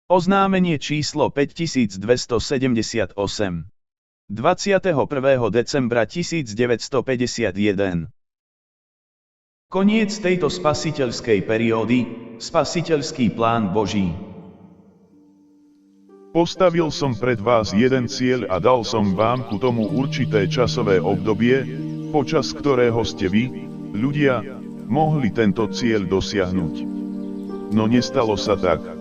Oznámenie číslo 5278. 21. decembra 1951. Koniec tejto spasiteľskej periódy, spasiteľský plán Boží. Postavil som pred vás jeden cieľ a dal som vám ku tomu určité časové obdobie, počas ktorého ste vy, ľudia, mohli tento cieľ dosiahnuť. No nestalo sa tak.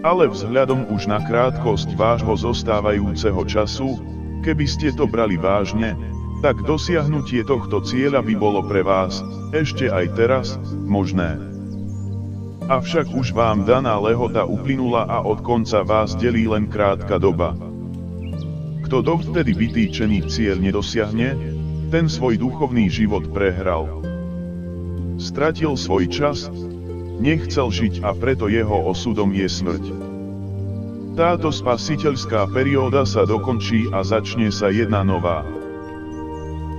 Ale vzhľadom už na krátkosť vášho zostávajúceho času, keby ste to brali vážne, tak dosiahnutie tohto cieľa by bolo pre vás, ešte aj teraz, možné. Avšak už vám daná lehota uplynula a od konca vás delí len krátka doba. Kto dovtedy vytýčený cieľ nedosiahne, ten svoj duchovný život prehral. Stratil svoj čas, nechcel žiť a preto jeho osudom je smrť. Táto spasiteľská perióda sa dokončí a začne sa jedna nová.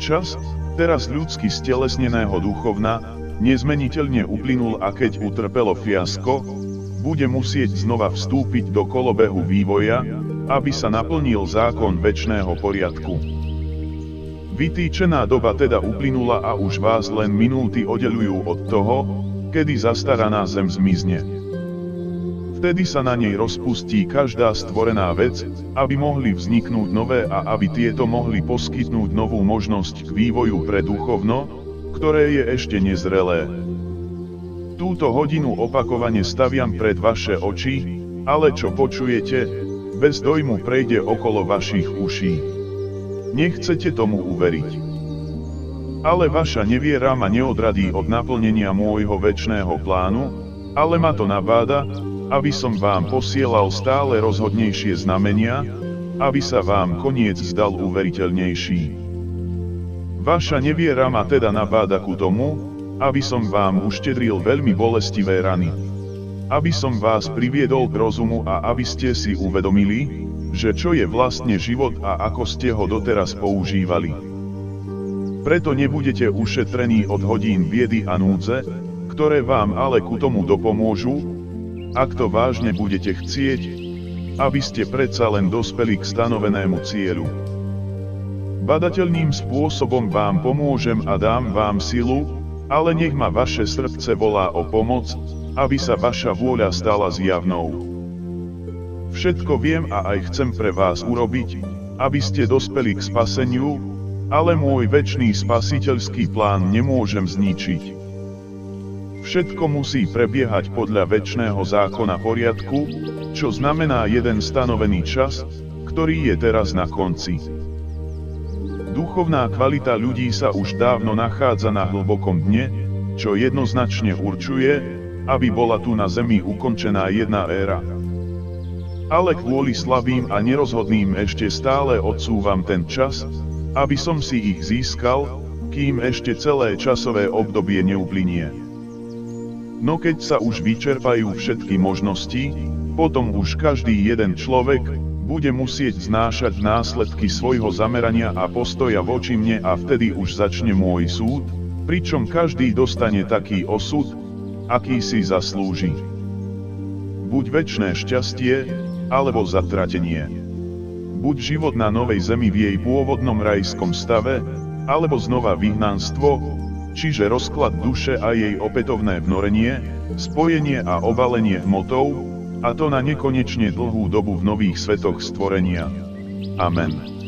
Čas, teraz ľudsky stelesneného duchovna, nezmeniteľne uplynul a keď utrpelo fiasko, bude musieť znova vstúpiť do kolobehu vývoja, aby sa naplnil zákon večného poriadku. Vytýčená doba teda uplynula a už vás len minúty oddeľujú od toho, kedy zastaraná zem zmizne. Vtedy sa na nej rozpustí každá stvorená vec, aby mohli vzniknúť nové a aby tieto mohli poskytnúť novú možnosť k vývoju pre duchovno, ktoré je ešte nezrelé. Túto hodinu opakovane staviam pred vaše oči, ale čo počujete, bez dojmu prejde okolo vašich uší. Nechcete tomu uveriť. Ale vaša neviera ma neodradí od naplnenia môjho večného plánu, ale ma to nabáda, aby som vám posielal stále rozhodnejšie znamenia, aby sa vám koniec zdal uveriteľnejší. Vaša neviera ma teda nabáda ku tomu, aby som vám uštedril veľmi bolestivé rany. Aby som vás priviedol k rozumu a aby ste si uvedomili, že čo je vlastne život a ako ste ho doteraz používali. Preto nebudete ušetrení od hodín biedy a núdze, ktoré vám ale ku tomu dopomôžu, ak to vážne budete chcieť, aby ste predsa len dospeli k stanovenému cieľu. Badateľným spôsobom vám pomôžem a dám vám silu, ale nech ma vaše srdce volá o pomoc, aby sa vaša vôľa stala zjavnou. Všetko viem a aj chcem pre vás urobiť, aby ste dospeli k spaseniu, ale môj večný spasiteľský plán nemôžem zničiť. Všetko musí prebiehať podľa večného zákona poriadku, čo znamená jeden stanovený čas, ktorý je teraz na konci. Duchovná kvalita ľudí sa už dávno nachádza na hlbokom dne, čo jednoznačne určuje, aby bola tu na zemi ukončená jedna éra. Ale kvôli slabým a nerozhodným ešte stále odsúvam ten čas, aby som si ich získal, kým ešte celé časové obdobie neuplynie. No keď sa už vyčerpajú všetky možnosti, potom už každý jeden človek bude musieť znášať následky svojho zamerania a postoja voči mne a vtedy už začne môj súd, pričom každý dostane taký osud, aký si zaslúži. Buď večné šťastie, alebo zatratenie. Buď život na novej zemi v jej pôvodnom rajskom stave, alebo znova vyhnanstvo, čiže rozklad duše a jej opätovné vnorenie, spojenie a obalenie hmotou, a to na nekonečne dlhú dobu v nových svetoch stvorenia. Amen.